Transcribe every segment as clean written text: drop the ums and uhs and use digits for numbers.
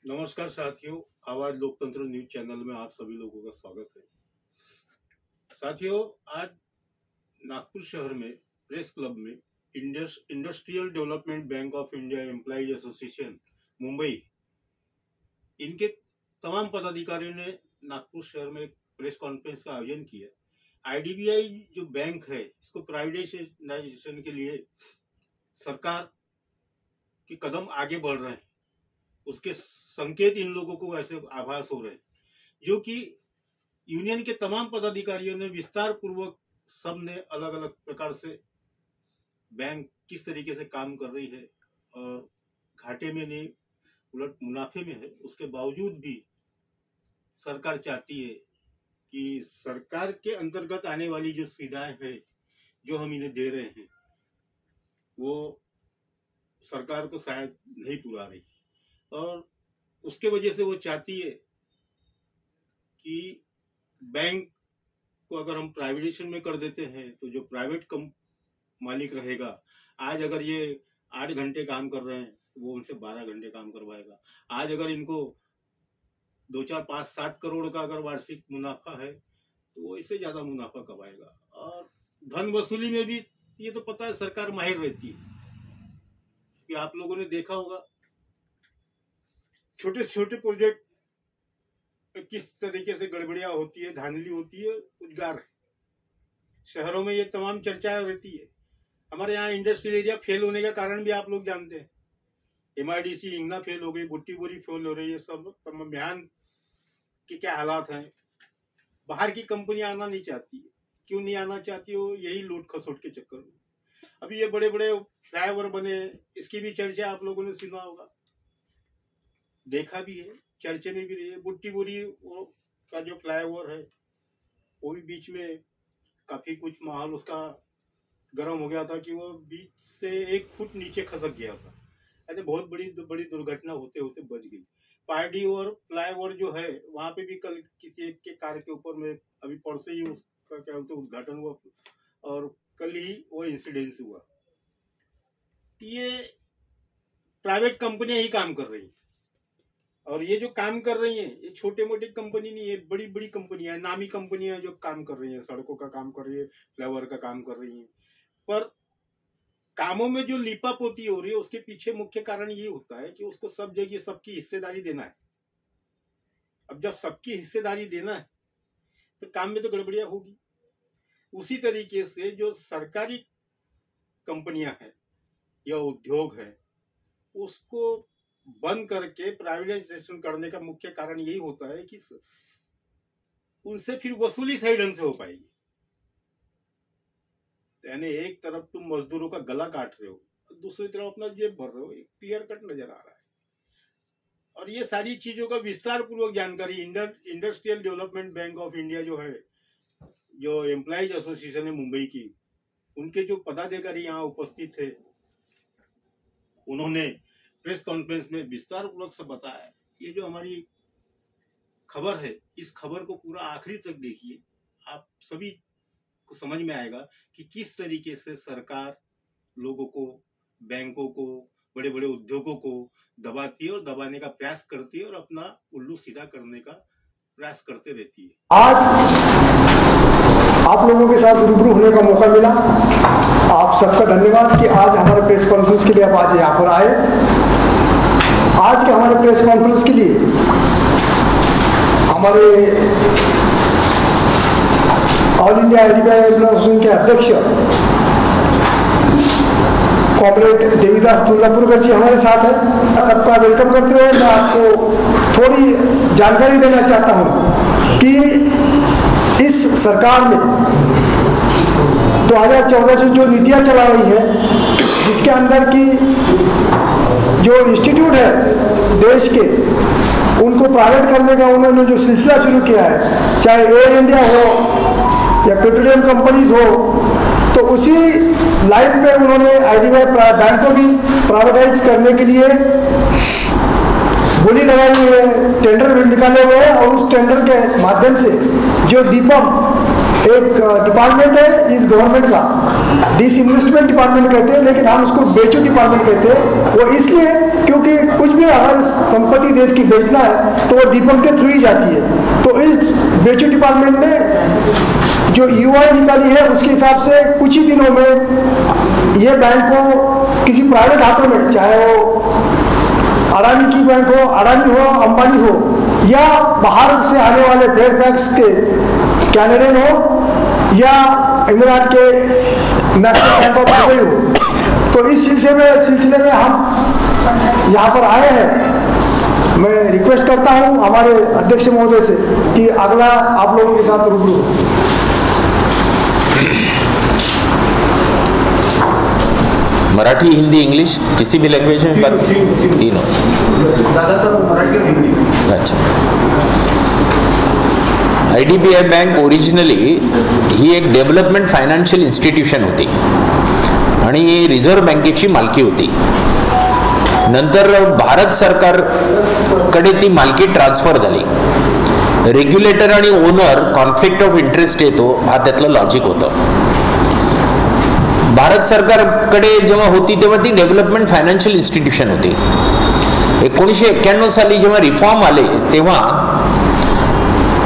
नमस्कार साथियों, आवाज लोकतंत्र न्यूज चैनल में आप सभी लोगों का स्वागत है। साथियों, आज नागपुर शहर में प्रेस क्लब में industrial development bank of India employees association Mumbai, इनके तमाम पदाधिकारियों ने नागपुर शहर में प्रेस कॉन्फ्रेंस का आयोजन किया। आईडीबीआई जो बैंक है, इसको प्राइवेटाइजेशन के लिए सरकार के कदम आगे बढ़ रहे हैं, उसके संकेत इन लोगों को ऐसे आभास हो रहे हैं, जो कि यूनियन के तमाम पदाधिकारियों ने विस्तार पूर्वक सबने अलग अलग प्रकार से बैंक किस तरीके से काम कर रही है और घाटे में नहीं उलट मुनाफे में है, उसके बावजूद भी सरकार चाहती है कि सरकार के अंतर्गत आने वाली जो सुविधाएं हैं जो हम इन्हें दे रहे हैं वो सरकार को शायद नहीं पुरा रही, और उसके वजह से वो चाहती है कि बैंक को अगर हम प्राइवेटाइजेशन में कर देते हैं तो जो प्राइवेट मालिक रहेगा, आज अगर ये 8 घंटे काम कर रहे हैं तो वो उनसे 12 घंटे काम करवाएगा। आज अगर इनको 2, 4, 5, 7 करोड़ का अगर वार्षिक मुनाफा है तो वो इससे ज्यादा मुनाफा कमाएगा। और धन वसूली में भी ये तो पता है सरकार माहिर रहती है, कि आप लोगों ने देखा होगा छोटे छोटे प्रोजेक्ट किस तरीके से गड़बड़ियां होती है, धांधली होती है, उद्गार शहरों में ये तमाम चर्चाएं रहती है। हमारे यहाँ इंडस्ट्रियल एरिया फेल होने का कारण भी आप लोग जानते हैं। एमआईडीसी हिंगना फेल हो गई, बुट्टी बोरी फेल हो रही है, सब म्यान के क्या हालात हैं। बाहर की कंपनियां आना नहीं चाहती है, क्यों नहीं आना चाहती हो? यही लूट खसोट के चक्कर में। अभी ये बड़े बड़े फ्लाईओवर बने, इसकी भी चर्चा आप लोगों ने सुना होगा, देखा भी है, चर्चे में भी रही है। बुट्टी बोरी का जो फ्लाईओवर है वो भी बीच में काफी कुछ माहौल उसका गर्म हो गया था कि वो बीच से 1 फुट नीचे खसक गया था। ऐसे बहुत बड़ी दुर्घटना होते होते बच गई। पार्टी और फ्लाईओवर जो है वहां पे भी कल किसी एक के कार के ऊपर में अभी परसों ही उसका क्या बोलते उद्घाटन हुआ और कल ही वो इंसिडेंस हुआ। ये प्राइवेट कंपनियां ही काम कर रही है, और ये जो काम कर रही हैं ये छोटे मोटे कंपनी नहीं है, बड़ी बड़ी कंपनियां, नामी कंपनियां जो काम कर रही हैं, सड़कों का काम कर रही है, फ्लाईओवर का काम कर रही हैं। पर कामों में जो लीपापोती हो रही है उसके पीछे मुख्य कारण ये होता है कि उसको सब जगह सबकी हिस्सेदारी देना है। अब जब सबकी हिस्सेदारी देना है तो काम में तो गड़बड़ियां होगी। उसी तरीके से जो सरकारी कंपनियां हैं या उद्योग है उसको बंद करके प्राइवेटाइजेशन करने का मुख्य कारण यही होता है कि उनसे फिर वसूली सही ढंग से हो पाएगी। यानी एक तरफ तुम मजदूरों का गला काट रहे हो, दूसरी तरफ अपना जेब भर रहे हो, एक क्लियर कट नजर आ रहा है। और ये सारी चीजों का विस्तार पूर्वक जानकारी industrial development bank of India जो है, जो एम्प्लॉइज एसोसिएशन है मुंबई की, उनके जो पदाधिकारी यहाँ उपस्थित थे, उन्होंने प्रेस कॉन्फ्रेंस में विस्तार पूर्वक से बताया। ये जो हमारी खबर है, इस खबर को पूरा आखिरी तक देखिए, आप सभी को समझ में आएगा कि किस तरीके से सरकार लोगों को, बैंकों को, बड़े बड़े उद्योगों को दबाती है और दबाने का प्रयास करती है और अपना उल्लू सीधा करने का प्रयास करते रहती है। आज आप लोगों के साथ रूबरू होने का मौका मिला, आप सबका धन्यवाद कि आज हमारे प्रेस कॉन्फ्रेंस के लिए आप आज यहाँ पर आए। आज के हमारे प्रेस कॉन्फ्रेंस के लिए हमारे ऑल इंडिया आईडीबीआई एसोसिएशन के अध्यक्ष कॉमरेड देवीदास दुर्गापुरकर जी हमारे साथ हैं। सबका वेलकम करते हुए मैं आपको थोड़ी जानकारी देना चाहता हूं कि इस सरकार ने 2014 से जो नीतियां चला रही है, जिसके अंदर की जो इंस्टीट्यूट है देश के, उनको प्राइवेट करने का उन्होंने जो सिलसिला शुरू किया है, चाहे एयर इंडिया हो या पेट्रोलियम कंपनीज हो, तो उसी लाइन पे उन्होंने आईडीबीआई बैंक को भी प्राइवेटाइज करने के लिए बोली लगाई हुई है, टेंडर निकाले हुए हैं। और उस टेंडर के माध्यम से जो दीपम एक डिपार्टमेंट है इस गवर्नमेंट का, डिसइन्वेस्टमेंट डिपार्टमेंट कहते हैं, लेकिन हम उसको बेचो डिपार्टमेंट कहते हैं। वो इसलिए क्योंकि कुछ भी अगर संपत्ति देश की बेचना है तो वो दीपक के थ्रू ही जाती है। तो इस बेचो डिपार्टमेंट ने जो यूआई निकाली है उसके हिसाब से कुछ ही दिनों में ये बैंक को किसी प्राइवेट हाथों में, चाहे वो अडानी की बैंक हो, अडानी हो, अंबानी हो, या बाहर से आने वाले फेयरफैक्स के कैनेडियन हो या इमरात के नेशनल बैंक ऑफ दुबई हो, तो इस सिलसिले में हम यहाँ पर आए हैं। मैं रिक्वेस्ट करता हूँ हमारे अध्यक्ष महोदय से कि अगला आप लोगों के साथ रूबरू हो। मराठी, हिंदी, इंग्लिश, किसी भी लैंग्वेज में बात? तीनों ज़्यादातर मराठी और हिंदी। अच्छा। IDBI बँक ओरिजिनली ही एक डेव्हलपमेंट फायनान्शियल इन्स्टिट्यूशन होती आणि रिझर्व्ह बँकेची मालकी होती। नंतर भारत सरकारकडे ती मालकी ट्रान्सफर झाली। रेग्युलेटर आणि ओनर कॉन्फ्लिक्ट ऑफ इंटरेस्ट येतो, हा त्यातलं लॉजिक होतं। भारत सरकारकडे जेव्हा होती तेव्हा ती डेव्हलपमेंट फायनान्शियल इन्स्टिट्यूशन होती। 1991 साली जेव्हा रिफॉर्म आले तेव्हा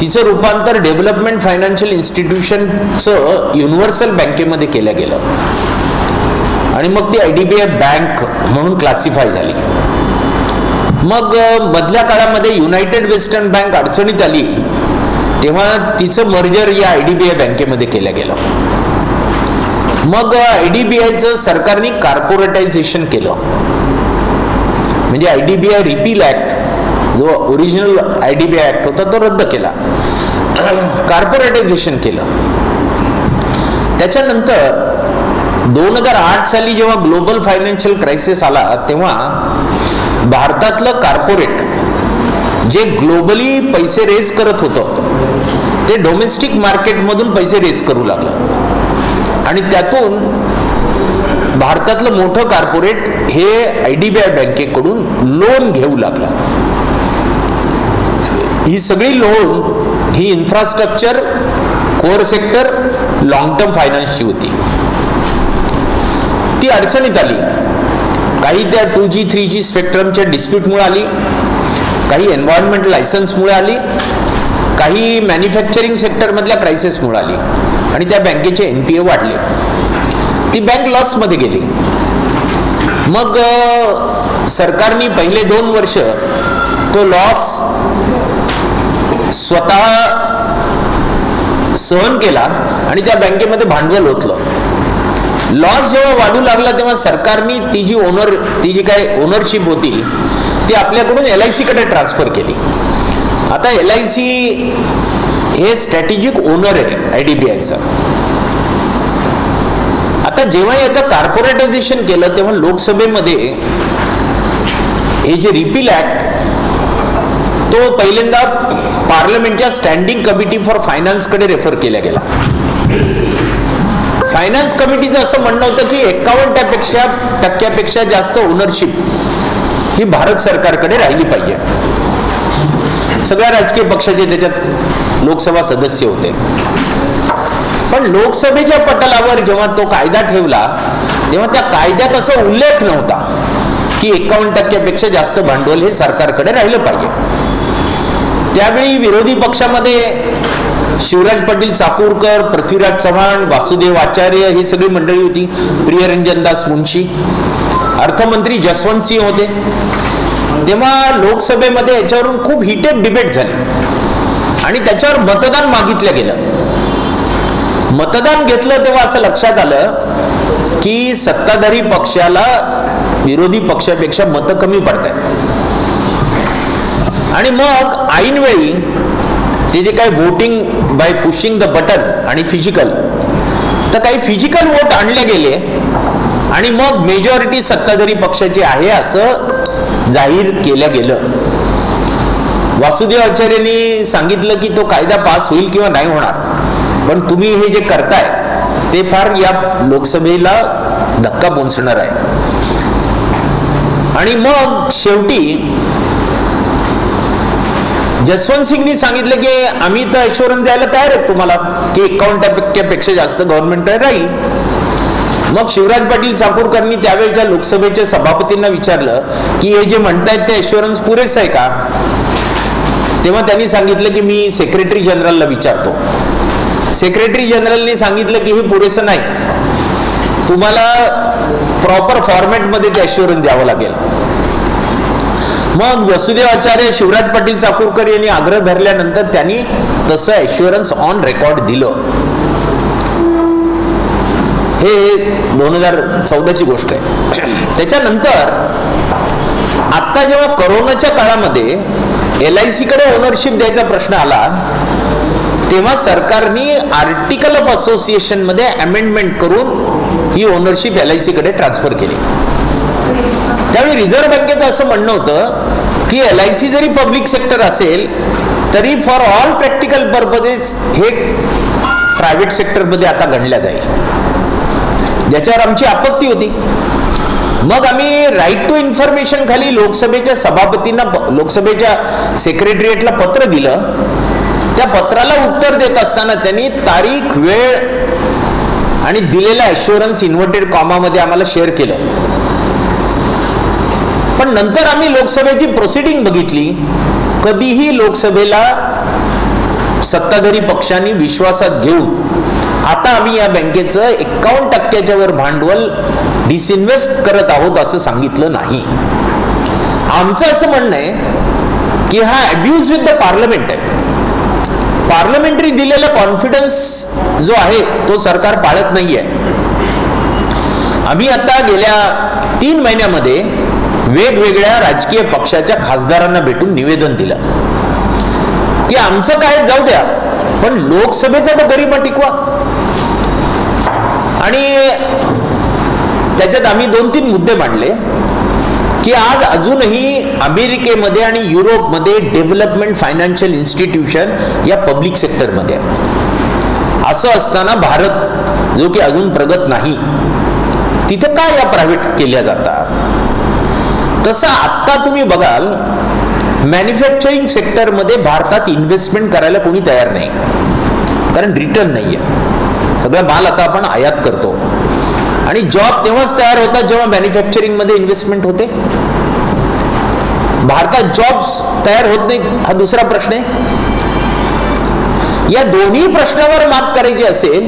तिचं रूपांतर डेव्हलपमेंट फायनान्शियल इन्स्टिट्यूशनचं युनिव्हर्सल बँकेमध्ये केलं गेलं आणि मग ती IDBI बँक म्हणून क्लासिफाय झाली। मग मधल्या काळामध्ये युनायटेड वेस्टर्न बँक अडचणीत आली तेव्हा तिचं मर्जर या IDBI बँकेमध्ये केलं गेलं। मग IDBIचं सरकारने कॉर्पोरेटायझेशन केलं, म्हणजे IDBI रिपील ऍक्ट जो ओरिजिनल IDBI ऍक्ट होता तो रद्द केला, कॉर्पोरेटायझेशन केलं। त्याच्यानंतर 2008 साली जेव्हा ग्लोबल फायनान्शियल क्रायसिस आला तेव्हा भारतातलं कॉर्पोरेट जे ग्लोबली पैसे रेज करत होतं ते डोमेस्टिक मार्केटमधून पैसे रेज करू लागलं आणि त्यातून भारतातलं मोठं कॉर्पोरेट हे IDBI बँकेकडून लोन घेऊ लागलं। ही सगळी लोन ही infrastructure, core sector, long term फायनान्सची होती। ती अडचणीत आली, काही त्या 2G 3G स्पेक्ट्रमच्या डिस्प्यूटमुळे आली, काही एन्व्हायरमेंट लायसन्समुळे आली, काही मॅन्युफॅक्चरिंग सेक्टरमधल्या क्रायसिसमुळे आली आणि त्या बँकेचे NPA वाढले। ती बँक लॉसमध्ये गेली। मग सरकारने पहिले 2 वर्ष तो लॉस स्वतः सहन केला आणि त्या बँकेमध्ये भांडवल ओतलं। लॉस जेव्हा वाढू लागला तेव्हा सरकारने ती जी काय ओनरशिप होती ती आपल्याकडून LIC कडे ट्रान्सफर केली। आता LIC हे स्ट्रॅटेजिक ओनर आहे IDBIचं। आता जेव्हा याचं कॉर्पोरेटायझेशन केलं तेव्हा लोकसभेमध्ये हे जे रिपील ऍक्ट तो पहिल्यांदा पार्लमेंटच्या स्टँडिंग कमिटी फॉर फायनान्स कडे रेफर केला गेला। फायनान्स कमिटीचं असं म्हणणं होतं की 51% जास्त ओनरशिप ही भारत सरकारकडे राहिली पाहिजे। सगळ्या राजकीय पक्षाचे त्याच्यात लोकसभा सदस्य होते, पण लोकसभेच्या पटलावर जेव्हा तो कायदा ठेवला तेव्हा त्या कायद्यात असा उल्लेख नव्हता की 51% जास्त भांडवल हे सरकारकडे राहिलं पाहिजे। त्यावेळी विरोधी पक्षामध्ये शिवराज पाटील चाकूरकर, पृथ्वीराज चव्हाण, वासुदेव आचार्य ही सगळी मंडळी होती, प्रियरंजन दास मुंशी, अर्थमंत्री जसवंत सिंह होते। तेव्हा लोकसभेमध्ये याच्यावरून खूप हिटेड डिबेट झाली आणि त्याच्यावर मतदान मागितलं गेलं। मतदान घेतलं तेव्हा असं लक्षात आलं की सत्ताधारी पक्षाला विरोधी पक्षापेक्षा मतं कमी पडतात आणि मग ऐनवेळी ते जे काही voting bye pushing the button आणि फिजिकल, तर काही फिजिकल वोट आणले गेले आणि मग मेजॉरिटी सत्ताधारी पक्षाची आहे असं जाहीर केलं गेलं। वासुदेव आचार्यांनी सांगितलं की तो कायदा पास होईल किंवा नाही होणार, पण तुम्ही हे जे करताय ते फार या लोकसभेला धक्का पोहोचणार आहे। आणि मग शेवटी जसवंत सिंगनी सांगितलं की आम्ही तर ॲश्युरन्स द्यायला तयार आहेत तुम्हाला की 51% जास्त गव्हर्नमेंट राहील. मग शिवराज पाटील चाकूरकरांनी त्यावेळेच्या लोकसभेच्या सभापतींना विचारलं की हे जे म्हणतायत ते ॲश्युरन्स पुरेसं आहे का. तेव्हा त्यांनी सांगितलं की मी सेक्रेटरी जनरलला विचारतो. सेक्रेटरी जनरलने सांगितलं की हे पुरेसं नाही, तुम्हाला प्रॉपर फॉर्मॅटमध्ये ते ॲश्युरन्स द्यावं लागेल. मग वसुदेव आचार्य, शिवराज पाटील चाकूरकर यांनी आग्रह धरल्यानंतर त्यांनी तसं ॲश्युरन्स ऑन रेकॉर्ड दिलं. हे 2014ची गोष्ट आहे. त्याच्यानंतर आता जेव्हा कोरोनाच्या काळामध्ये LIC कडे ओनरशिप द्यायचा प्रश्न आला तेव्हा सरकारने आर्टिकल ऑफ असोसिएशन मध्ये अमेंडमेंट करून ही ओनरशिप LIC कडे ट्रान्सफर केली. त्यावेळी रिझर्व्ह बँकेचं असं म्हणणं होतं की LIC जरी पब्लिक सेक्टर असेल तरी फॉर ऑल प्रॅक्टिकल पर्पजेस हे प्रायव्हेट सेक्टरमध्ये आता गणल्या जाईल, ज्याच्यावर आमची आपत्ती होती. मग आम्ही राईट टू इन्फॉर्मेशन खाली लोकसभेच्या सभापतींना, लोकसभेच्या सेक्रेटरिएटला पत्र दिलं. त्या पत्राला उत्तर देत असताना त्यांनी तारीख, वेळ आणि दिलेला ॲश्युरन्स इन्व्हर्टेड कॉमामध्ये आम्हाला शेअर केलं. पण नंतर आम्ही लोकसभेची प्रोसिडिंग बघितली. कधीही लोकसभेला सत्ताधारी पक्षांनी विश्वासात घेऊन आता आम्ही या बँकेचं 51% वर भांडवल डिसइन्व्हेस्ट करत आहोत असं सांगितलं नाही. आमचं असं म्हणणं आहे की हा अब्यूज विथ द पार्लमेंट आहे. पार्लमेंटरी दिलेला कॉन्फिडन्स जो आहे तो सरकार पाळत नाहीये. आम्ही आता गेल्या 3 महिन्यामध्ये वेगवेगळ्या राजकीय पक्षाच्या खासदारांना भेटून निवेदन दिलं की आमचं काय जाऊ द्या पण लोकसभेचा तर गरिमा टिकवा. आणि त्याच्यात आम्ही 2-3 मुद्दे मांडले की आज अजूनही अमेरिकेमध्ये आणि युरोपमध्ये डेव्हलपमेंट फायनान्शियल इन्स्टिट्यूशन या पब्लिक सेक्टरमध्ये आहेत. असं असताना भारत जो की अजून प्रगत नाही तिथे काय या प्रायव्हेट केल्या जातात. तसं आत्ता तुम्ही बघाल मॅन्युफॅक्चरिंग सेक्टरमध्ये भारतात इन्व्हेस्टमेंट करायला कोणी तयार नाही, कारण रिटर्न नाही आहे. सगळा माल आता आपण आयात करतो आणि जॉब तेव्हाच तयार होतात जेव्हा मॅन्युफॅक्चरिंग मध्ये इन्व्हेस्टमेंट होते. भारतात जॉब्स तयार होत नाही हा दुसरा प्रश्न आहे. या दोन्ही प्रश्नावर मात करायची असेल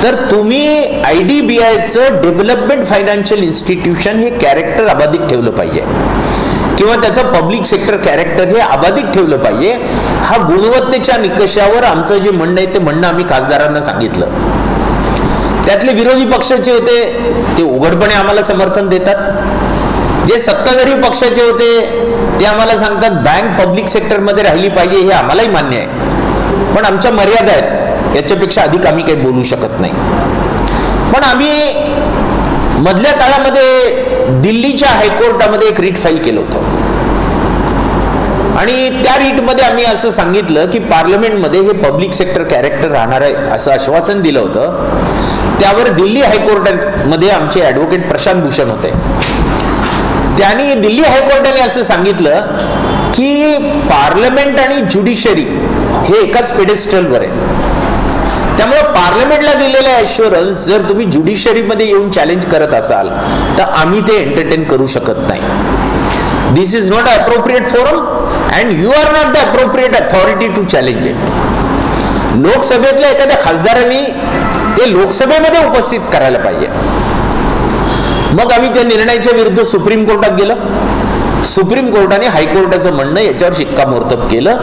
तर तुम्ही IDBIचं डेव्हलपमेंट फायनान्शियल इन्स्टिट्यूशन हे कॅरेक्टर अबाधित ठेवलं पाहिजे किंवा त्याचं पब्लिक सेक्टर कॅरेक्टर हे अबाधित ठेवलं पाहिजे. हा गुणवत्तेच्या निकषावर आमचं जे म्हणणं आहे ते म्हणणं आम्ही खासदारांना सांगितलं. त्यातले विरोधी पक्षाचे होते ते उघडपणे आम्हाला समर्थन देतात. जे सत्ताधारी पक्षाचे होते ते आम्हाला सांगतात बँक पब्लिक सेक्टरमध्ये राहिली पाहिजे, हे आम्हालाही मान्य आहे पण आमच्या मर्यादा आहेत, याच्यापेक्षा अधिक आम्ही काही बोलू शकत नाही. पण आम्ही मधल्या काळामध्ये दिल्लीच्या हायकोर्टामध्ये एक रीट फाईल केलं होतं आणि त्या रीटमध्ये आम्ही असं सांगितलं की पार्लमेंटमध्ये हे पब्लिक सेक्टर कॅरेक्टर राहणार आहे असं आश्वासन दिलं होतं. त्यावर दिल्ली हायकोर्टामध्ये आमचे ॲडव्होकेट प्रशांत भूषण होते. त्यांनी दिल्ली हायकोर्टाने असं सांगितलं की पार्लमेंट आणि ज्युडिशरी हे एकाच पेडेस्टलवर आहे. त्यामुळे पार्लमेंटला दिलेला ॲश्युरन्स जर तुम्ही ज्युडिशरीमध्ये येऊन चॅलेंज करत असाल तर आम्ही ते एंटरटेन करू शकत नाही. This is not appropriate forum and you are not the appropriate authority to challenge it. लोकसभेतल्या एखाद्या खासदारांनी ते लोकसभेमध्ये उपस्थित करायला पाहिजे. मग आम्ही त्या निर्णयाच्या विरुद्ध सुप्रीम कोर्टात गेलो. सुप्रीम कोर्टाने हायकोर्टाचं म्हणणं याच्यावर शिक्कामोर्तब केलं,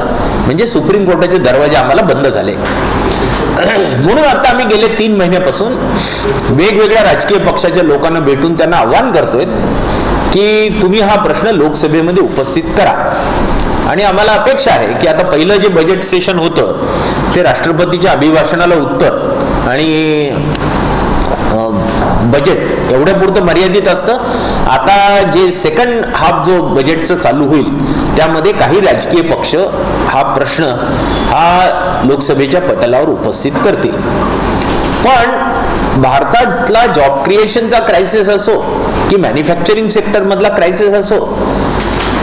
म्हणजे सुप्रीम कोर्टाचे दरवाजे आम्हाला बंद झाले. म्हणून आता आम्ही गेले 3 महिन्यापासून वेगवेगळ्या राजकीय पक्षाच्या लोकांना भेटून त्यांना आव्हान करतोय की तुम्ही हा प्रश्न लोकसभेमध्ये उपस्थित करा. आणि आम्हाला अपेक्षा आहे की आता पहिलं जे बजेट सेशन होतं ते राष्ट्रपतीच्या अभिभाषणाला उत्तर आणि बजेट एवढ्या पुरतं मर्यादित असतं. आता जे सेकंड हाफ जो बजेटचं चालू होईल त्यामध्ये काही राजकीय पक्ष हा प्रश्न हा लोकसभेच्या पटलावर उपस्थित करतील. पण भारतातला जॉब क्रिएशनचा क्रायसिस असो की मॅन्युफॅक्चरिंग सेक्टर मधला क्रायसिस असो,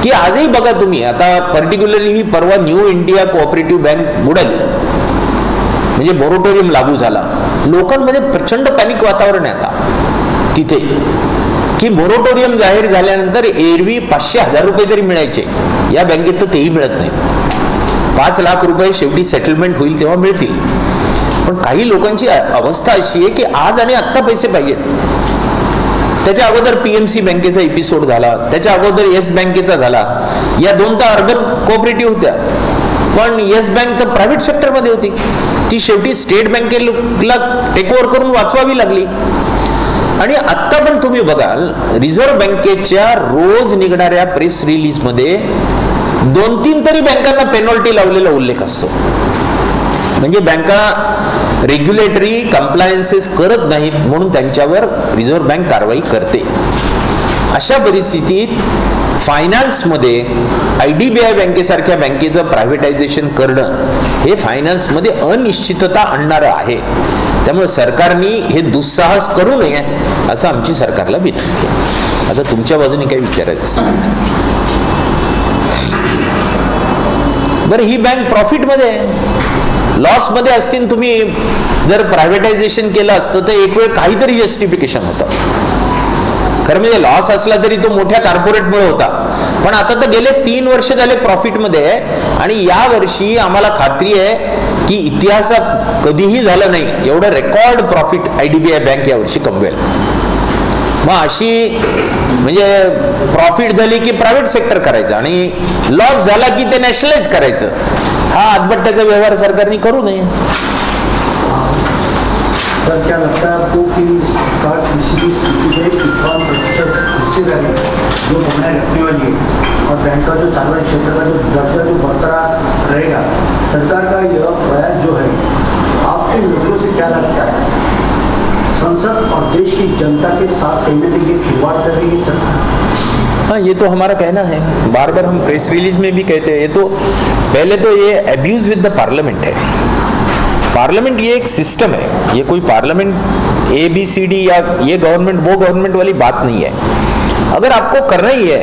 की आजही बघा तुम्ही, आता पर्टिक्युलरली ही परवा न्यू इंडिया कोऑपरेटिव्ह बँक बुडाली, म्हणजे मोरेटोरियम लागू झाला. लोकांमध्ये प्रचंड पॅनिक वातावरण आहे आता तिथे, की मोरेटोरियम जाहीर झाल्यानंतर एरवी 500,000 रुपये तरी मिळायचे, या बँकेत तर तेही मिळत नाहीत. 5 लाख रुपये शेवटी सेटलमेंट होईल तेव्हा मिळतील. पण काही लोकांची अवस्था अशी आहे की आज आणि आत्ता पैसे पाहिजेत. त्याच्या अगोदर पीएमसी बँकेचा एपिसोड झाला, त्याच्या अगोदर येस बँकेचा झाला. या 2 तर अर्बन कोऑपरेटिव्ह होत्या, पण येस बँक तर प्रायव्हेट सेक्टरमध्ये होती. ती शेवटी स्टेट बँकेला टेक ओव्हर करून वाचवावी लागली. आणि आत्ता पण तुम्ही बघाल, रिझर्व्ह बँकेच्या रोज निघणाऱ्या प्रेस रिलीजमध्ये 2-3 तरी बँकांना पेनॉल्टी लावलेला उल्लेख असतो. म्हणजे बँका रेग्युलेटरी कंप्लायन्सेस करत नाहीत म्हणून त्यांच्यावर रिझर्व्ह बँक कारवाई करते. अशा परिस्थितीत फायनान्समध्ये IDBI बँकेसारख्या बँकेचं प्रायव्हेटायझेशन करणं हे फायनान्समध्ये अनिश्चितता आणणारं आहे. त्यामुळे सरकारने हे दुस्साहस करू नये असं आमची सरकारला विनंती आहे. आता तुमच्या बाजूने काय विचारायचं असेल? बरं, ही बँक प्रॉफिटमध्ये लॉस मध्ये असतील, तुम्ही जर प्रायव्हेटायझेशन केलं असतं तर एक वेळ काहीतरी जस्टिफिकेशन होतं. खरं म्हणजे लॉस असला तरी तो मोठ्या कॉर्पोरेटमुळे होता, पण आता तर गेले 3 वर्ष झाले प्रॉफिटमध्ये आहे. आणि या वर्षी आम्हाला खात्री आहे की इतिहासात कधीही झालं नाही एवढं रेकॉर्ड प्रॉफिट IDBI बँक यावर्षी कमवेल. मग अशी म्हणजे प्रॉफिट झाली की प्रायव्हेट सेक्टर करायचं आणि लॉस झाला की ते नॅशनलाइज करायचं. हा आदबट्ट्याचा व्यवहार सरकारने करू नये. सर, क्या लगता है आपको कि सरकार किसी भी स्थिति में कितना प्रतिशत हिस्सेदारी जो बनाए रखने वाली है और बैंक का जो सार्वजनिक क्षेत्र का जो दर्जा जो बरकरार रहेगा, सरकार का यह प्रयास जो है आपकी नजरों से क्या लगता है? संसद और देश की जनता के साथ कहीं ना कहीं खिलवाड़ कर रही है सरकार? हाँ, ये तो हमारा कहना है, बार बार हम प्रेस रिलीज में भी कहते हैं. ये तो पहले तो ये अब्यूज विद द पार्लियामेंट है. पार्लियामेंट ये एक सिस्टम है, ये कोई पार्लियामेंट ABCD या ये गवर्नमेंट वो गवर्नमेंट वाली बात नहीं है. अगर आपको करना ही है,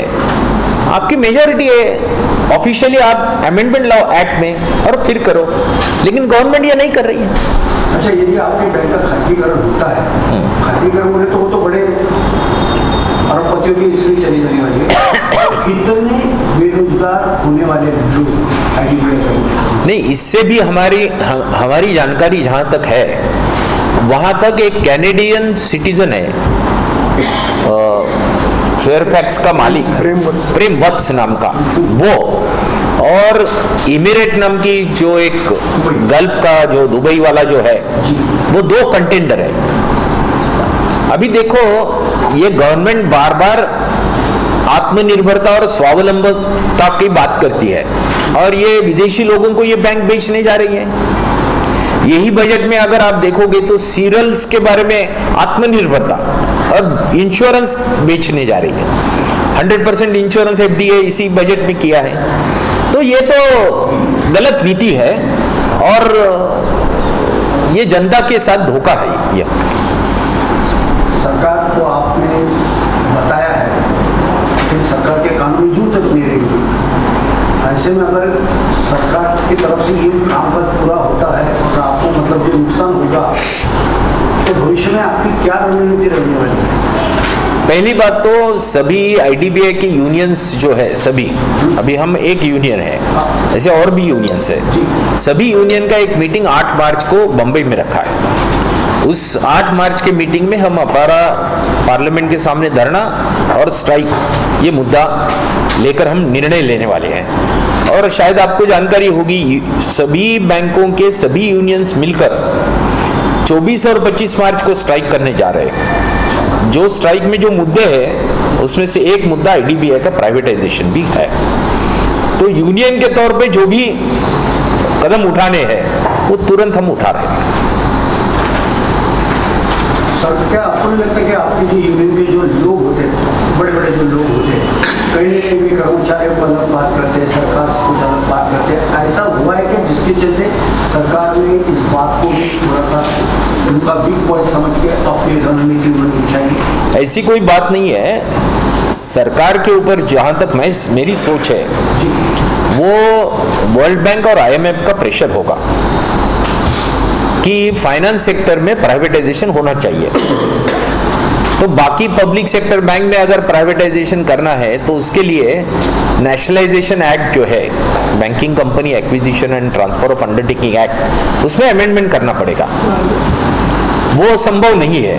आपकी मेजॉरिटी है, ऑफिशियली आप अमेंडमेंट लाओ एक्ट में और फिर करो, लेकिन गवर्नमेंट ये नहीं कर रही है. अच्छा, यदि आपके बैंक का खातीकरण होता है, खातीकरण बोले तो वो तो बड़े अरबपतियों की इसलिए चली जाने वाली है, कितने बेरोजगार होने वाले लोग IDBI? नहीं, इससे भी हमारी जानकारी जहाँ तक है, वहाँ तक एक कैनेडियन सिटीजन है, फेयरफैक्स का मालिक प्रेमवत्स नाम का वो, और इमिरेट नाम की जो एक गल्फ का जो दुबई वाला जो है, वो 2 कंटेंडर है. अभी देखो, ये गवर्नमेंट बार बार आत्मनिर्भरता और स्वावलंबनता की बात करती है और ये विदेशी लोगों को ये बैंक बेचने जा रही है. यही बजट में अगर आप देखोगे तो सीरियल्स के बारे में आत्मनिर्भरता और इंश्योरेंस बेचने जा रही है. 100% इंश्योरेंस FDI इसी बजट में किया है. तो ये तो गलत नीति है और ये जनता के साथ धोखा है. ये सरकार को आपने बताया है कि सरकार के कानूनी जू तक नहीं रहेगी. ऐसे में अगर सरकार की तरफ से ये काम पूरा होता है और आपको मतलब जो नुकसान होगा, तो भविष्य में आपकी क्या रणनीति रहने वाली है? पहली बात तो सभी IDBI की यूनियंस जो है, सभी, अभी हम एक यूनियन है, ऐसे और भी यूनियंस है, सभी यूनियन का एक मीटिंग 8 मार्च को बम्बई में रखा है. उस 8 मार्च के मीटिंग में हम हमारा पार्लियामेंट के सामने धरना और स्ट्राइक ये मुद्दा लेकर हम निर्णय लेने वाले हैं. और शायद आपको जानकारी होगी, सभी बैंकों के सभी यूनियंस मिलकर 24 और 25 मार्च को स्ट्राइक करने जा रहे हैं. जो स्ट्राइक में जो मुद्दे हैं उसमें से एक मुद्दा IDBI का प्राइवेटाइजेशन भी है. तो यूनियन के तौर पे जो भी कदम उठाने हैं वो तुरंत हम उठा रहे हैं. सर, क्या आपको नहीं लगता कि आपके जो यूनियन के जो लोग होते हैं, बड़े बड़े जो लोग होते हैं, कहीं ना कहीं कर्मचारियों को अलग बात करते हैं, सरकार से कुछ अलग बात करते हैं, ऐसा हुआ है कि जिसके चलते सरकार ने इस बात को भी थोड़ा सा उनका वीक पॉइंट समझ के अपनी रणनीति बनानी चाहिए? ऐसी कोई बात नहीं है। सरकार के ऊपर जहां तक मेरी सोच है, वो वर्ल्ड बैंक और IMF का प्रेशर होगा कि फाइनेंस सेक्टर में प्राइवेटाइजेशन होना चाहिए। तो बाकी पब्लिक सेक्टर बैंक में अगर प्राइवेटाइजेशन करना है तो उसके लिए नेशनलाइजेशन एक्ट जो है, banking company acquisition end transfer of undertaking act, उसमें अमेंडमेंट करना पड़ेगा। वो संभव नहीं है,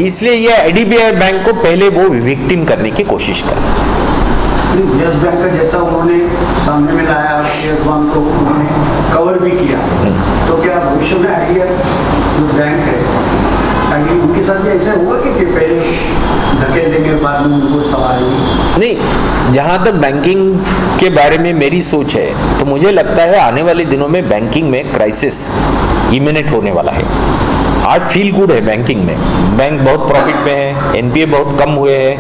इसलिए ये IDBI बैंक को पहले वो विक्टिम करने की कोशिश कर। यस बैंक का जैसा उन्होंने सामने में लाया, यस बैंक को उन्होंने कवर भी किया, तो क्या भविष्य में आइडिया जो बैंक है उनके साथ भी ऐसा हुआ कि पहले धकेल देंगे, बाद में उनको संभालेंगे? नहीं, जहां तक बैंकिंग के बारे में मेरी सोच है तो मुझे लगता है आने वाले दिनों में बैंकिंग में क्राइसिस इमिनेंट होने वाला है। आज फील गुड है बैंकिंग में, बैंक बहुत प्रॉफिट में है, NPA बहुत कम हुए हैं,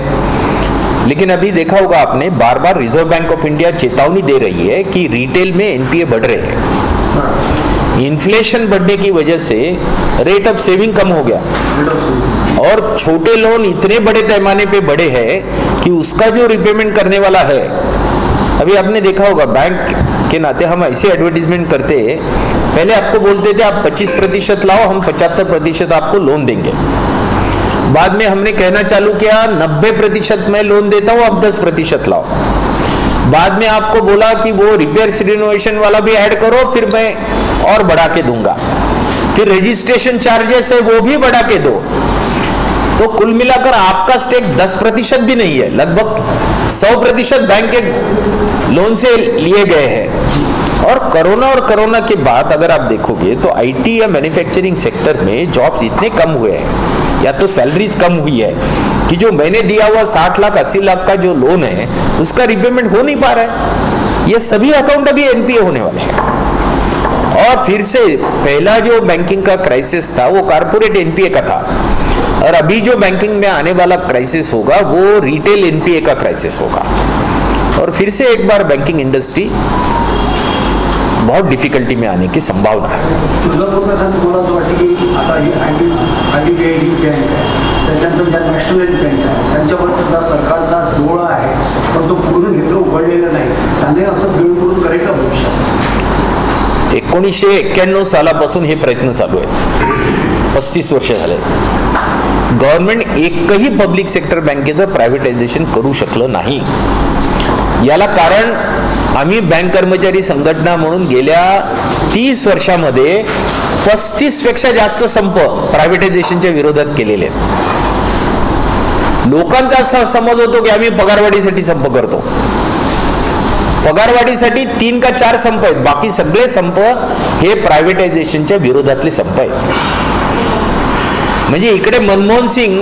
लेकिन अभी देखा होगा आपने, बार बार रिजर्व बैंक ऑफ इंडिया चेतावनी दे रही है कि रिटेल में NPA बढ़ रहे हैं। इन्फ्लेशन बढ़ने की वजह से रेट ऑफ सेविंग कम हो गया और छोटे लोन इतने बड़े पैमाने पे बढ़े हैं कि उसका जो रिपेमेंट करने वाला है, अभी आपने देखा होगा बैंक के नाते हम ऐसे एडवर्टीजमेंट करते हैं, पहले आपको बोलते थे आप 25% लाओ, हम 75% आपको लोन देंगे। बाद में हमने कहना चालू किया 90% मैं लोन देता हूं, आप 10% लाओ। बाद में आपको बोला कि वो रिपेयर रिनोवेशन वाला भी ऐड करो, फिर मैं और बढ़ा के दूंगा। फिर रजिस्ट्रेशन चार्जेस है वो भी बढ़ा के दो। तो कुल मिलाकर आपका स्टेक 10% भी नहीं है, लगभग 100% बैंक के लोन से लिए गए हैं। और कोरोना के बाद अगर आप देखोगे तो IT या मैन्युफैक्चरिंग सेक्टर में जॉब्स इतने कम हुए हैं, या तो सैलरीज कम हुई है कि जो मैंने दिया हुआ 60 लाख 80 लाख का जो लोन है उसका रिपेमेंट हो नहीं पा रहा है। ये सभी अकाउंट अभी NPA होने वाले हैं। और फिर से पहला जो बैंकिंग का क्राइसिस था वो कारपोरेट NPA का था, और अभी जो बैंकिंग में आने वाला क्राइसिस होगा वो रिटेल NPA का क्राइसिस होगा। और फिर से एक बार बैंकिंग इंडस्ट्री बहुत डिफिकल्टी में आने की संभावना है। नॅशनलाइज बँक आहे, त्यांच्यावर सुद्धा सरकारचा डोळा आहे, पण तो पूर्ण नेत्र उघडलेला नाही, त्याने असं बिळकुल करेल का भविष्यात? 1991 सालापासून हे प्रयत्न चालू आहेत, 35 वर्ष झाले। गव्हर्नमेंट एकही पब्लिक सेक्टर बँकेचं प्रायव्हेटायझेशन करू शकलं नाही। याला कारण आम्ही बँक कर्मचारी संघटना म्हणून गेल्या 30 वर्षामध्ये 35 पेक्षा जास्त संप प्रायव्हेटायझेशनच्या विरोधात केलेले आहेत। लोकांचा असा समज होतो की आम्ही पगारवाढीसाठी संप करतो, पगारवाढीसाठी 3 का 4 संप आहेत, बाकी सगळे संप हे प्रायव्हेटायझेशनच्या विरोधातले संप आहेत। म्हणजे इकडे मनमोहन सिंग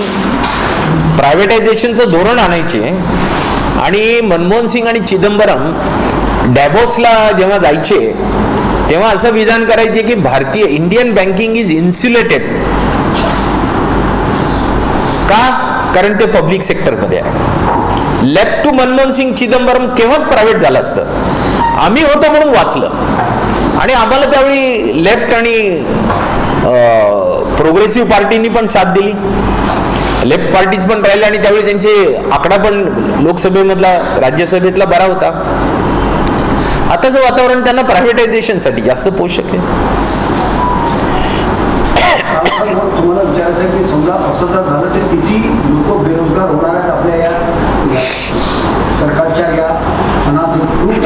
प्रायव्हेटायझेशनचं धोरण आणायचे आणि मनमोहन सिंग आणि चिदंबरम डॅबोसला जेव्हा जायचे तेव्हा असं विधान करायचे की भारतीय इंडियन बँकिंग इज इन्सुलेटेड। का? कारण ते पब्लिक सेक्टर मध्ये आहे। लेफ्ट टू मनमोहन सिंग चिदंबरम केव्हाच प्रायव्हेट झालं असतं, आम्ही होतो म्हणून वाचलं, आणि आम्हाला त्यावेळी लेफ्ट आणि प्रोग्रेसिव्ह पार्टीनी पण साथ दिली, लेफ्ट पार्टीज पण राहिले, आणि त्यावेळी त्यांचे आकडा पण लोकसभेमधला राज्यसभेतला बरा होता। आताचं वातावरण त्यांना प्रायव्हेटायझेशन साठी जास्त पोषक आहे। तुम्हाला विचारायचं की समजा असं जर झालं तर किती लोक बेरोजगार होणार आहेत आपल्या या सरकारच्या या अनाधिकृत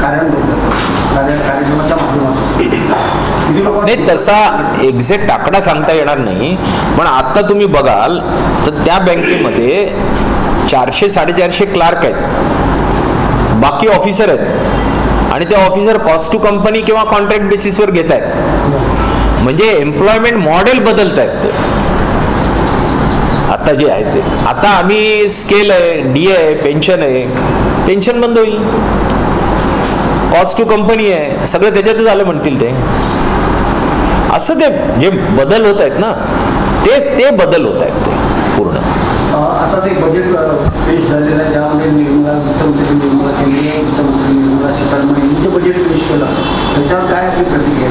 कार्यक्रमाच्या माध्यमातून? नाही, तसा एक्झॅक्ट आकडा सांगता येणार नाही, पण आता तुम्ही बघाल तर त्या बँकेमध्ये 400-450 क्लार्क आहेत, बाकी ऑफिसर आहेत, आणि ते ऑफिसर कॉस्ट टू कंपनी किंवा कॉन्ट्रॅक्ट बेसिसवर घेत आहेत। म्हणजे एम्प्लॉयमेंट मॉडेल बदलत आहेत आता जे आहे ते। आता आम्ही स्केल आहे, DA आहे, पेन्शन आहे, पेन्शन बंद होईल, कॉस्ट टू कंपनी आहे, सगळं त्याच्यातच आलं म्हणतील ते। असं ते जे बदल होत आहेत ना ते बदल होत आहेत ते पूर्ण। आता ते बजेट पेश झालेलं आहे, त्यामध्ये वित्तमंत्री निर्मला केंद्रीय वित्तमंत्री निर्मला सीतारामन यांनी जे बजेट पेश केलं त्याच्यावर काय आपली प्रतिक्रिया?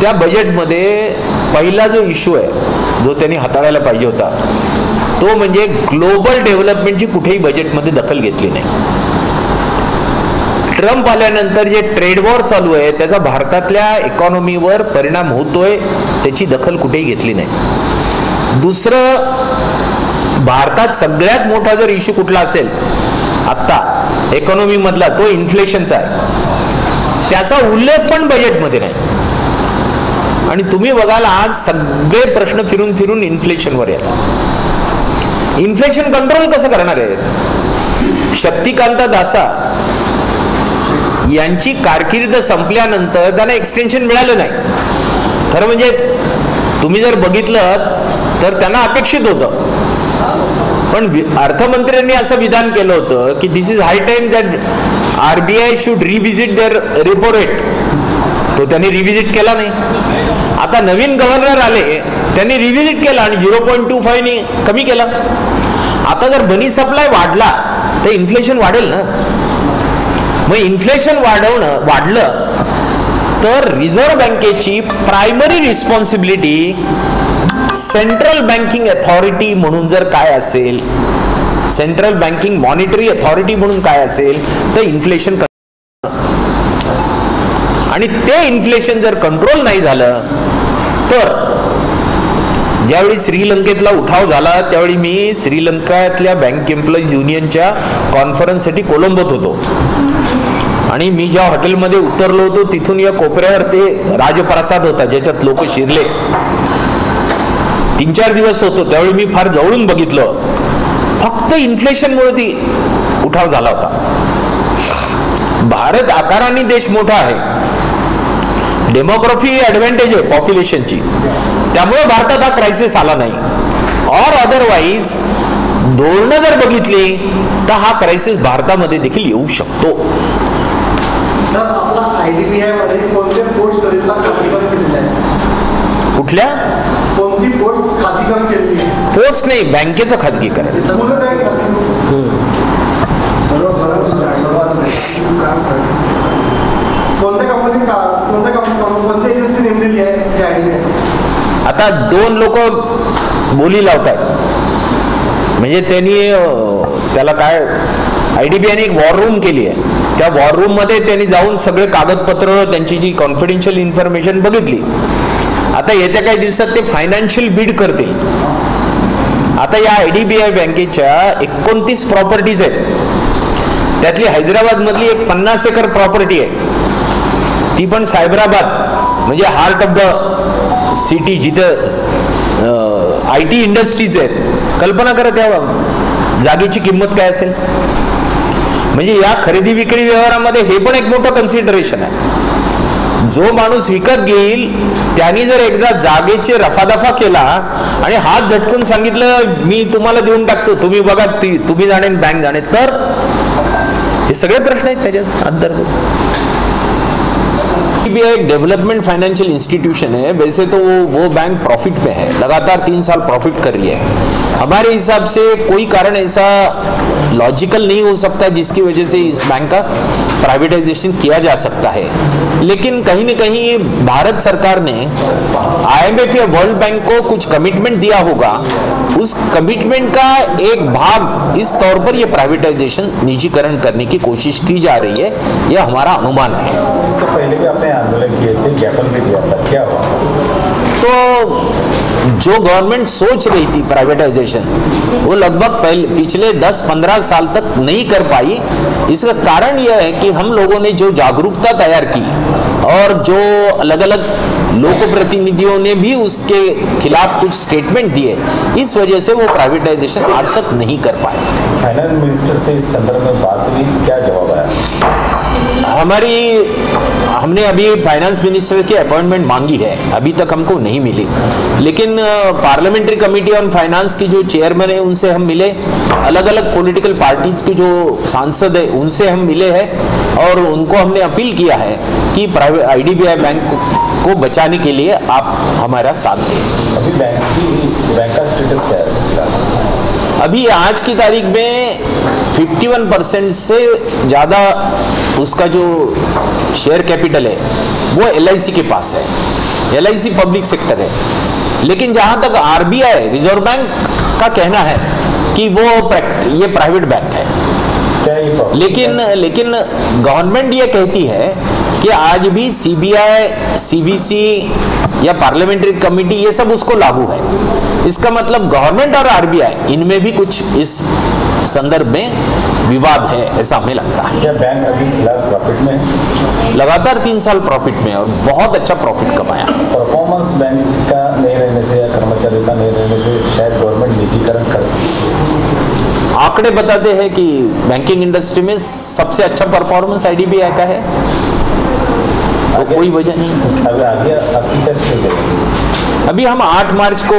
त्या बजेटमध्ये पहिला जो इश्यू आहे जो त्यांनी हाताळायला पाहिजे होता तो म्हणजे ग्लोबल डेव्हलपमेंटची कुठेही बजेटमध्ये दखल घेतली नाही. ट्रम्प आल्यानंतर जे ट्रेड वॉर चालू आहे त्याचा भारतातल्या इकॉनॉमीवर परिणाम होतोय त्याची दखल कुठेही घेतली नाही. दुसरं, भारतात सगळ्यात मोठा जर इश्यू कुठला असेल आत्ता इकॉनॉमी मधला तो इन्फ्लेशनचा आहे. त्याचा उल्लेख पण बजेटमध्ये नाही. आणि तुम्ही बघाल आज सगळे प्रश्न फिरून फिरून इन्फ्लेशनवर येतात. इन्फ्लेशन कंट्रोल कसं करणार आहे? शक्तिकांता दासा यांची कारकीर्द संपल्यानंतर त्यांना एक्सटेन्शन मिळालं नाही. खरं म्हणजे तुम्ही जर बघितलं तर त्यांना अपेक्षित होतं, पण अर्थमंत्र्यांनी असं विधान केलं होतं की this is high time that RBI should revisit their repo rate. तो त्यांनी रिव्हिजिट केला नाही. आता नवीन गव्हर्नर आले, त्यांनी रिव्हिजिट केला आणि 0.25 ने कमी केला. आता जर मनी सप्लाय वाढला तर इन्फ्लेशन वाढेल ना. मग इन्फ्लेशन वाढलं तर रिझर्व्ह बँकेची primary responsibility central banking authority म्हणून जर काय असेल, सेंट्रल बँकिंग मॉनिटरी अथॉरिटी म्हणून काय असेल तर इन्फ्लेशन, आणि ते इन्फ्लेशन जर कंट्रोल नाही झालं तर ज्यावेळी श्रीलंकेतला उठाव झाला त्यावेळी मी श्रीलंकेतल्या बँक एम्प्लॉईज युनियनच्या कॉन्फरन्ससाठी कोलंबोत होतो आणि मी ज्या हॉटेलमध्ये उतरलो होतो तिथून या कोपऱ्यावर ते राजप्रसाद होता ज्याच्यात लोक शिरले. 3-4 दिवस होतो त्यावेळी मी फार जवळून बघितलं. फक्त इन्फ्लेशनमुळे ती उठाव झाला होता. भारत आकाराने देश मोठा आहे, डेमोग्राफी ऍडव्हान्टेज आहे पॉप्युलेशनची, त्यामुळे भारतात हा क्रायसिस आला नाही. और अदरवाईज धोरणं जर बघितली तर हा क्रायसिस भारतामध्ये देखील येऊ शकतो. सर, आपला IDBI मध्ये कोणत्या पोस्ट करिता खातीकरण केलेलं आहे? कुठल्या कोणती पोस्ट खातीकरण केलेली आहे? पोस्ट नाही, बँकेचं खाजगीकरण. कोणत्या एजन्सी नेमलेली आहे? आता 2 लोक बोली लावतात, म्हणजे त्यांनी त्याला काय IDBI ने एक वॉर रूम केली आहे. त्या वॉर रूम मध्ये त्यांनी जाऊन सगळे कागदपत्र त्यांची जी कॉन्फिडेन्शियल इन्फॉर्मेशन बघितली. आता येत्या काही दिवसात ते फायनान्शियल बीड करतील. आता या IDBI बँकेच्या 29 प्रॉपर्टीज आहेत. त्यातली हैदराबाद मधली एक 50 एकर प्रॉपर्टी आहे, ती पण सायबराबाद म्हणजे हार्ट ऑफ द सिटी जिथं IT इंडस्ट्रीज आहेत. कल्पना करा त्या जागेची किंमत काय असेल. म्हणजे या खरेदी विक्री व्यवहारामध्ये हे पण एक मोठं कन्सिडरेशन आहे. जो माणूस विकत घेईल त्यांनी जर एकदा जागेची रफादफा केला आणि हात झटकून सांगितलं मी तुम्हाला देऊन टाकतो, तुम्ही बघा तुम्ही जाणे बँक जाणे, तर हे सगळे प्रश्न आहेत त्याच्यात अंतर्गत. IDBI एक डेवलपमेंट फाइनेंशियल इंस्टीट्यूशन है. वैसे तो वो बैंक प्रॉफिट पे है, लगातार 3 साल प्रॉफिट कर रही है. हमारे हिसाब से कोई कारण ऐसा लॉजिकल नहीं हो सकता जिसकी वजह से इस बैंक का प्राइवेटाइजेशन किया जा सकता है. लेकिन कहीं न कहीं भारत सरकार ने IMF या वर्ल्ड बैंक को कुछ कमिटमेंट दिया होगा. उस कमिटमेंट का एक भाग इस तौर पर यह प्राइवेटाइजेशन निजीकरण करने की कोशिश की जा रही है, यह हमारा अनुमान है. इसके पहले भी आपने आंदोलन किए थे, ज्ञापन भी दिया था, क्या हुआ? तो जो गवर्नमेंट सोच रही थी प्राइवेटाइजेशन वो लगभग पिछले 10-15 साल तक नहीं कर पाई. इसका कारण यह है कि हम लोगों ने जो जागरूकता तैयार की और जो अलग अलग लोक प्रतिनिधियों ने भी उसके खिलाफ कुछ स्टेटमेंट दिए, इस वजह से वो प्राइवेटाइजेशन आज तक नहीं कर पाए. फाइनेंस मिनिस्टर से इस संदर्भ में बात हुई, क्या जवाब आया? हमने अभी फाइनेंस मिनिस्टर की अपॉइंटमेंट मांगी है, अभी तक हमको नहीं मिली. लेकिन पार्लियामेंट्री कमेटी ऑन फाइनेंस की जो चेयरमैन है उनसे हम मिले, अलग अलग पॉलिटिकल पार्टीज के जो सांसद है उनसे हम मिले हैं और उनको हमने अपील किया है कि प्राइवेट IDBI बैंक को बचाने के लिए आप हमारा साथ दें. अभी बैंक का स्टेटस क्या है? अभी आज की तारीख में 51% से ज़्यादा उसका जो शेयर कैपिटल है वो LIC के पास है. LIC पब्लिक सेक्टर है, लेकिन जहां तक RBI रिजर्व बैंक का कहना है कि ये प्राइवेट बैंक है। लेकिन गवर्नमेंट ये कहती है कि आज भी CBI, CVC या पार्लियामेंट्री कमेटी ये सब उसको लागू है। इसका मतलब गवर्नमेंट और RBI इनमें भी कुछ इस संदर्भ में विवाद है, ऐसा हमें लगता है। क्या बैंक अभी फिलहाल प्रॉफिट में है? लगातार 3 साल प्रॉफिट में और बहुत अच्छा प्रॉफिट कमाया। परफॉर्मेंस बैंक का नहीं रहने से या कर्मचारियों का नहीं रहने से शायद गवर्नमेंट निजीकरण कर सकती है। आंकड़े बताते हैं कि बैंकिंग इंडस्ट्री में सबसे अच्छा परफॉर्मेंस IDBI का है, तो कोई वजह नहीं। अगर आगे आपकी क्या स्थिति है? अभी हम 8 मार्च को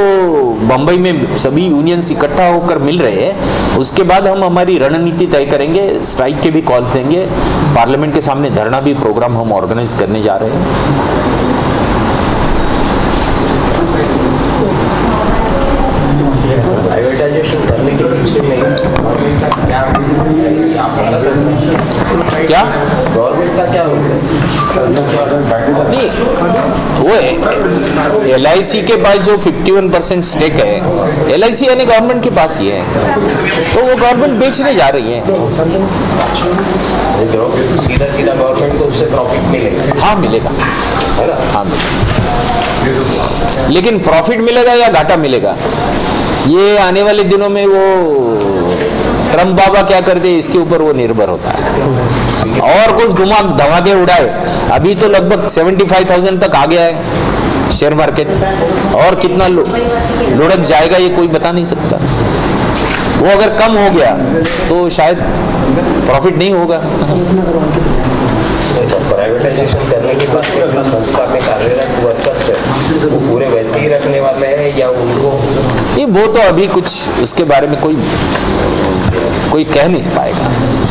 बंबई में सभी यूनियंस इकट्ठा होकर मिल रहे हैं, उसके बाद हम हमारी रणनीति तय करेंगे, स्ट्राइक के भी कॉल्स देंगे, पार्लियामेंट के सामने धरना भी प्रोग्राम हम ऑर्गेनाइज करने जा रहे हैं। प्राइवेटाइजेशन करने के पीछे क्या गवर्नमेंट का क्या नहीं, वो LIC के पास जो 51% स्टेक है, LIC यानी गवर्नमेंट के पास ही है, तो वो गवर्नमेंट बेचने जा रही है। सीधा सीधा गवर्नमेंट को उससे प्रॉफिट मिलेगा? हाँ मिलेगा, है ना? हाँ मिलेगा। लेकिन प्रॉफिट मिलेगा या घाटा मिलेगा, ये आने वाले दिनों में वो ट्रम्प बाबा क्या करते हैं इसके ऊपर वो निर्भर होता है। और कुछ धमाके उड़ाए, अभी तो लगभग 75,000 तक आ गया है शेयर मार्केट, और कितना लुढ़क जाएगा ये कोई बता नहीं सकता। वो अगर कम हो गया तो शायद प्रॉफिट नहीं होगा। प्राइवेटाइजेशन करने के बाद संस्था में कार्यरत वर्कर्स है वो पूरे वैसे ही रखने वाले हैं या उनको ये वो तो अभी कुछ उसके बारे में कोई कह नहीं पाएगा।